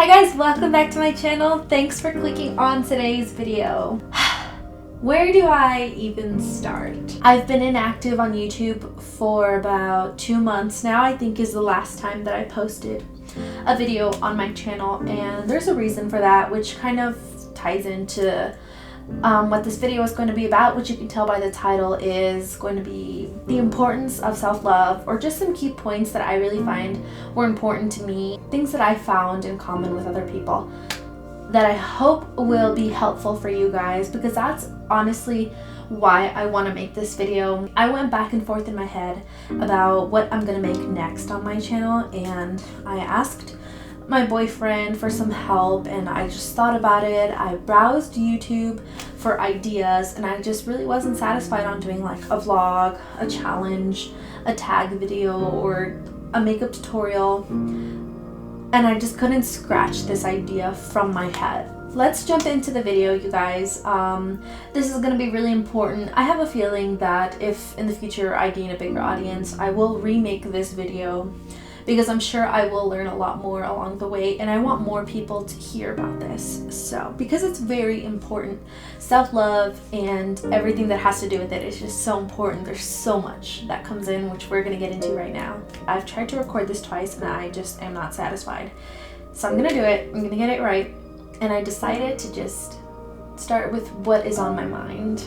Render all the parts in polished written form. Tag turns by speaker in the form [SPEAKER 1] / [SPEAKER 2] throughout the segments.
[SPEAKER 1] Hi guys, welcome back to my channel. Thanks for clicking on today's video. Where do I even start? I've been inactive on YouTube for about 2 months now, I think is the last time that I posted a video on my channel, and there's a reason for that, which kind of ties into what this video is going to be about, which you can tell by the title is going to be the importance of self-love, or just some key points that I really find were important to me, things that I found in common with other people that I hope will be helpful for you guys, because that's honestly why I want to make this video. I went back and forth in my head about what I'm going to make next on my channel, and I asked my boyfriend for some help, and I just thought about it. I browsed YouTube for ideas, and I just really wasn't satisfied on doing like a vlog, a challenge, a tag video, or a makeup tutorial, and I just couldn't scratch this idea from my head. Let's jump into the video, you guys. This is going to be really important. I have a feeling that if in the future I gain a bigger audience, I will remake this video, because I'm sure I will learn a lot more along the way, and I want more people to hear about this. So, because it's very important, self-love and everything that has to do with it is just so important. There's so much that comes in, which we're gonna get into right now. I've tried to record this twice and I just am not satisfied. So I'm gonna do it, I'm gonna get it right. And I decided to just start with what is on my mind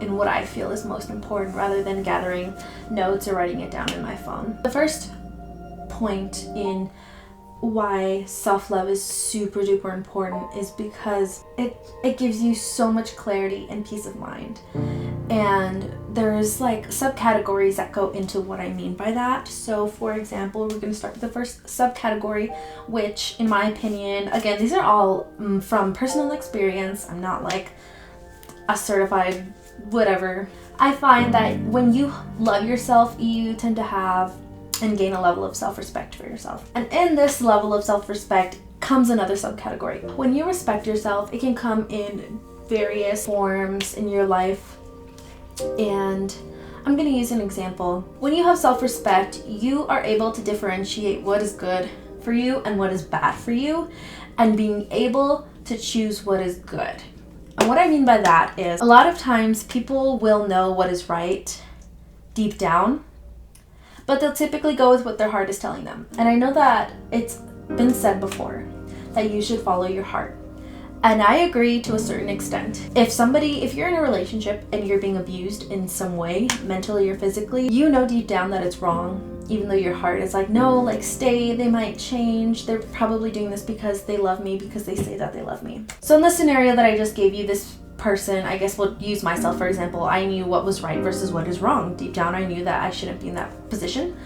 [SPEAKER 1] and what I feel is most important, rather than gathering notes or writing it down in my phone. The first point in why self-love is super duper important is because it gives you so much clarity and peace of mind, and there's like subcategories that go into what I mean by that. So for example, we're going to start with the first subcategory, which in my opinion, again, these are all from personal experience, I'm not like a certified whatever. I find that when you love yourself, you tend to have and gain a level of self-respect for yourself. And in this level of self-respect comes another subcategory. When you respect yourself, it can come in various forms in your life. And I'm going to use an example. When you have self-respect, you are able to differentiate what is good for you and what is bad for you, and being able to choose what is good. And what I mean by that is, a lot of times people will know what is right deep down, but they'll typically go with what their heart is telling them. And I know that it's been said before that you should follow your heart. And I agree to a certain extent. If you're in a relationship and you're being abused in some way, mentally or physically, you know deep down that it's wrong, even though your heart is like, no, like stay, they might change. They're probably doing this because they love me, because they say that they love me. So in the scenario that I just gave you, this person, I guess we'll use myself for example, I knew what was right versus what is wrong. Deep down I knew that I shouldn't be in that position,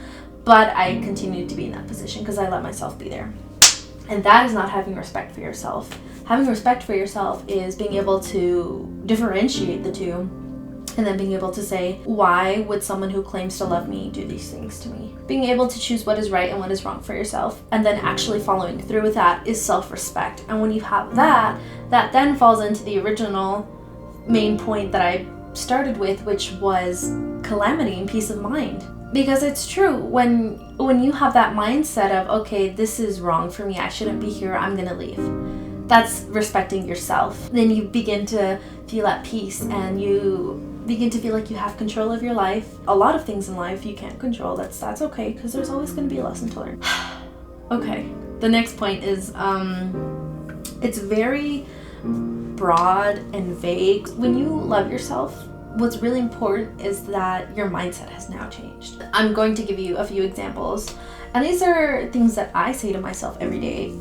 [SPEAKER 1] but I continued to be in that position because I let myself be there. And that is not having respect for yourself. Having respect for yourself is being able to differentiate the two, and then being able to say, why would someone who claims to love me do these things to me? Being able to choose what is right and what is wrong for yourself, and then actually following through with that, is self-respect. And when you have that, that then falls into the original main point that I started with, which was calamity and peace of mind. Because it's true, when you have that mindset of, okay, this is wrong for me, I shouldn't be here, I'm gonna leave. That's respecting yourself. Then you begin to feel at peace, and you begin to feel like you have control of your life. A lot of things in life you can't control. That's okay, because there's always going to be a lesson to learn. Okay, the next point is it's very broad and vague. When you love yourself, what's really important is that your mindset has now changed. I'm going to give you a few examples, and these are things that I say to myself every day.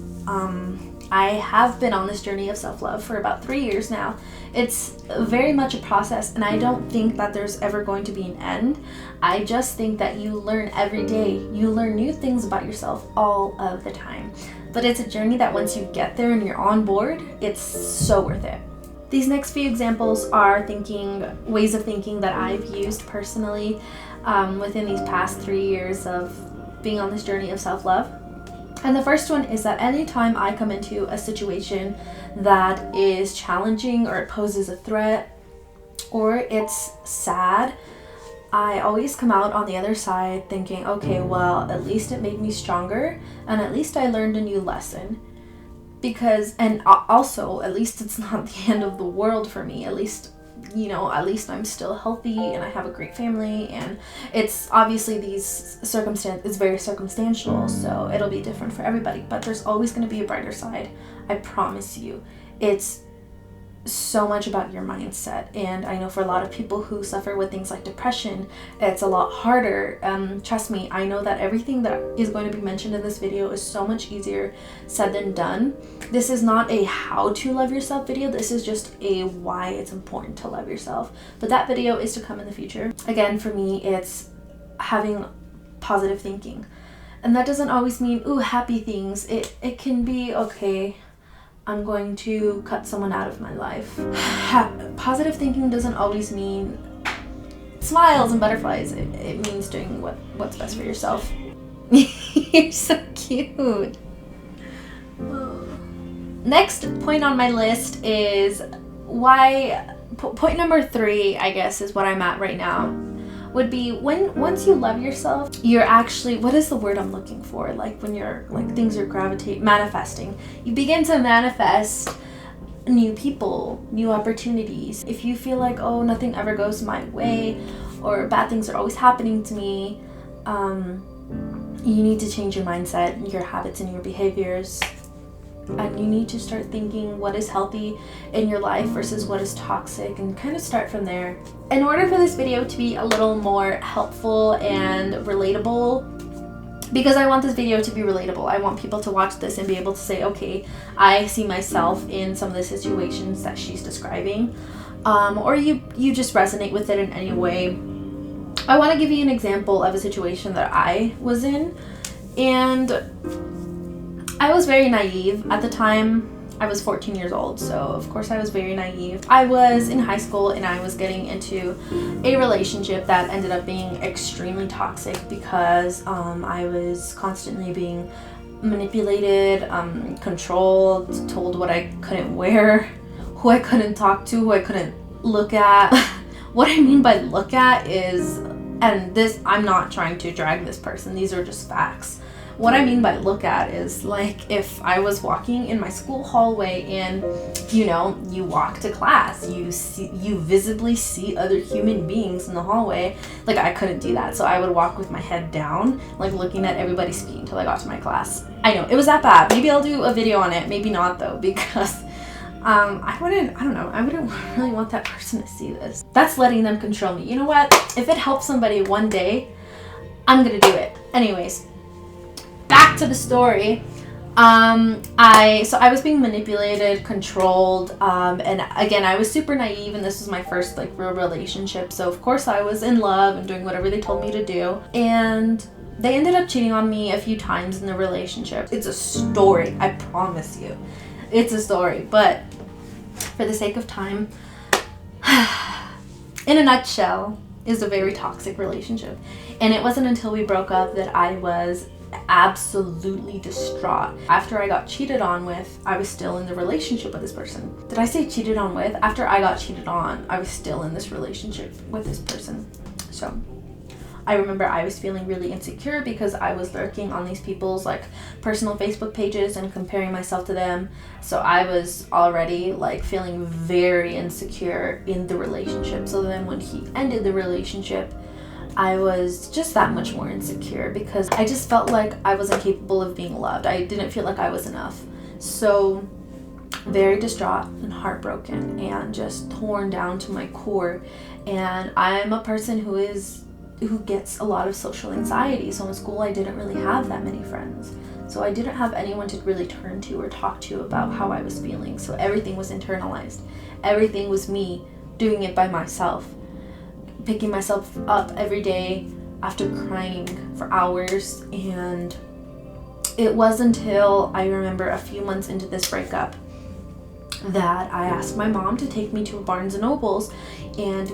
[SPEAKER 1] I have been on this journey of self-love for about 3 years now. It's very much a process, and I don't think that there's ever going to be an end. I just think that you learn every day. You learn new things about yourself all of the time. But it's a journey that once you get there and you're on board, it's so worth it. These next few examples are ways of thinking that I've used personally within these past 3 years of being on this journey of self-love. And the first one is that anytime I come into a situation that is challenging, or it poses a threat, or it's sad, I always come out on the other side thinking, okay, well, at least it made me stronger, and at least I learned a new lesson. because, and also, at least it's not the end of the world for me. At least, you know, at least I'm still healthy and I have a great family, and it's obviously it's very circumstantial, so it'll be different for everybody, but there's always going to be a brighter side. I promise you. It's so much about your mindset, and I know for a lot of people who suffer with things like depression, it's a lot harder. Trust me, I know that everything that is going to be mentioned in this video is so much easier said than done. This is not a how to love yourself video, this is just a why it's important to love yourself, but that video is to come in the future. Again, for me, it's having positive thinking, and that doesn't always mean ooh, happy things. It can be, okay, I'm going to cut someone out of my life. Positive thinking doesn't always mean smiles and butterflies. It means doing what's best for yourself. You're so cute. Next point on my list is point number 3, I guess, is what I'm at right now, would be once you love yourself, you're actually, what is the word I'm looking for? Like when you're, like, things are manifesting. You begin to manifest new people, new opportunities. If you feel like, oh, nothing ever goes my way, or bad things are always happening to me, you need to change your mindset, your habits, and your behaviors. And you need to start thinking what is healthy in your life versus what is toxic, and kind of start from there. In order for this video to be a little more helpful and relatable, because I want this video to be relatable, I want people to watch this and be able to say, okay, I see myself in some of the situations that she's describing, or you just resonate with it in any way. I want to give you an example of a situation that I was in, and I was very naive at the time. I was 14 years old, so of course I was very naive. I was in high school and I was getting into a relationship that ended up being extremely toxic because I was constantly being manipulated, controlled, told what I couldn't wear, who I couldn't talk to, who I couldn't look at. What I mean by look at is, and this, I'm not trying to drag this person, these are just facts. What I mean by look at is, like, if I was walking in my school hallway and, you know, you walk to class, you visibly see other human beings in the hallway, like, I couldn't do that. So I would walk with my head down, like, looking at everybody's feet until I got to my class. I know, it was that bad. Maybe I'll do a video on it, maybe not though, because I wouldn't really want that person to see this. That's letting them control me. You know what? If it helps somebody one day, I'm gonna do it. Anyways, back to the story. I was being manipulated, controlled, and again, I was super naive, and this was my first, like, real relationship, so of course I was in love and doing whatever they told me to do, and they ended up cheating on me a few times in the relationship. It's a story, I promise you. It's a story, but for the sake of time, in a nutshell, is a very toxic relationship. And it wasn't until we broke up that I was absolutely distraught. After I got cheated on with, I was still in the relationship with this person. Did I say cheated on with? After I got cheated on, I was still in this relationship with this person. So I remember I was feeling really insecure because I was lurking on these people's, like, personal Facebook pages and comparing myself to them. So I was already, like, feeling very insecure in the relationship. So then when he ended the relationship, I was just that much more insecure because I just felt like I wasn't capable of being loved. I didn't feel like I was enough. So very distraught and heartbroken and just torn down to my core. And I'm a person who gets a lot of social anxiety. So in school I didn't really have that many friends. So I didn't have anyone to really turn to or talk to about how I was feeling. So everything was internalized. Everything was me doing it by myself. Picking myself up every day after crying for hours, and it was until I remember a few months into this breakup that I asked my mom to take me to a Barnes & Noble's, and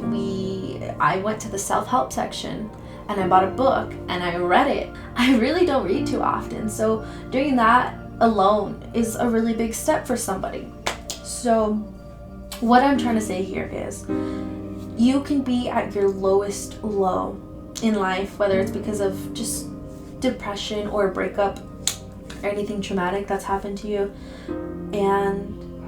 [SPEAKER 1] I went to the self-help section and I bought a book and I read it. I really don't read too often, so doing that alone is a really big step for somebody. So what I'm trying to say here is, you can be at your lowest low in life, whether it's because of just depression or a breakup, or anything traumatic that's happened to you. And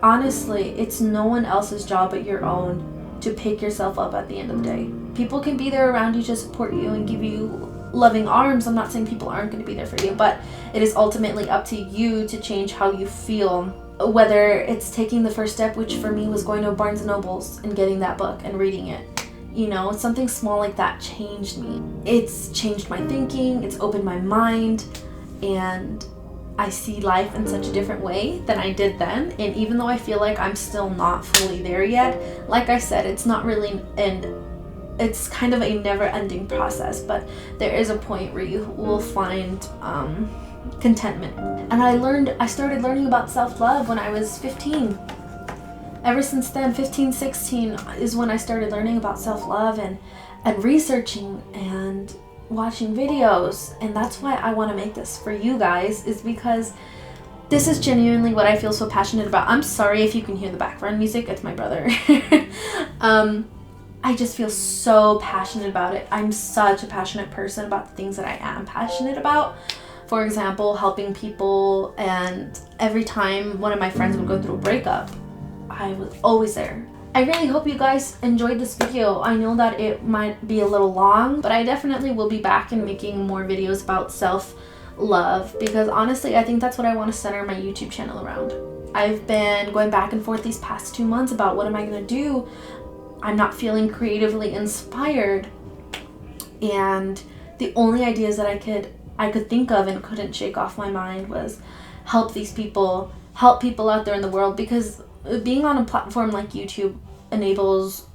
[SPEAKER 1] honestly, it's no one else's job but your own to pick yourself up at the end of the day. People can be there around you to support you and give you loving arms. I'm not saying people aren't going to be there for you, but it is ultimately up to you to change how you feel. Whether it's taking the first step, which for me was going to Barnes and Noble's and getting that book and reading it. You know, something small like that changed me. It's changed my thinking, it's opened my mind, and I see life in such a different way than I did then. And even though I feel like I'm still not fully there yet, like I said, it's not really it's kind of a never-ending process, but there is a point where you will find contentment. And I started learning about self-love when I was 15. Ever since then, 15, 16 is when I started learning about self-love and researching and watching videos. And that's why I want to make this for you guys, is because this is genuinely what I feel so passionate about. I'm sorry if you can hear the background music, it's my brother. I just feel so passionate about it. I'm such a passionate person about the things that I am passionate about. For example, helping people, and every time one of my friends would go through a breakup, I was always there. I really hope you guys enjoyed this video. I know that it might be a little long, but I definitely will be back and making more videos about self-love, because honestly, I think that's what I want to center my YouTube channel around. I've been going back and forth these past 2 months about what am I going to do. I'm not feeling creatively inspired, and the only ideas that I could think of and couldn't shake off my mind was help these people, help people out there in the world, because being on a platform like YouTube enables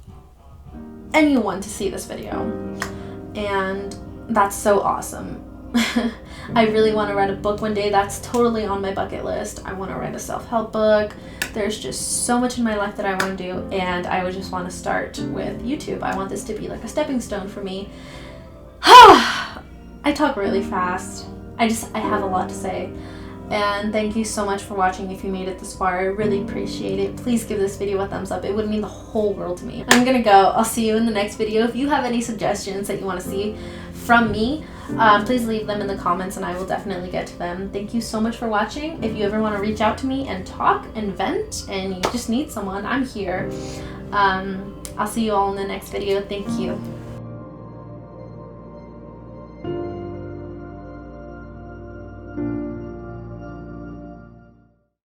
[SPEAKER 1] anyone to see this video, and that's so awesome. I really want to write a book one day. That's totally on my bucket list. I want to write a self-help book. There's just so much in my life that I want to do, and I would just want to start with YouTube. I want this to be like a stepping stone for me. I talk really fast. I have a lot to say. And thank you so much for watching. If you made it this far, I really appreciate it. Please give this video a thumbs up. It would mean the whole world to me. I'm gonna go. I'll see you in the next video. If you have any suggestions that you want to see from me, please leave them in the comments and I will definitely get to them. Thank you so much for watching. If you ever want to reach out to me and talk and vent and you just need someone, I'm here. I'll see you all in the next video. Thank you.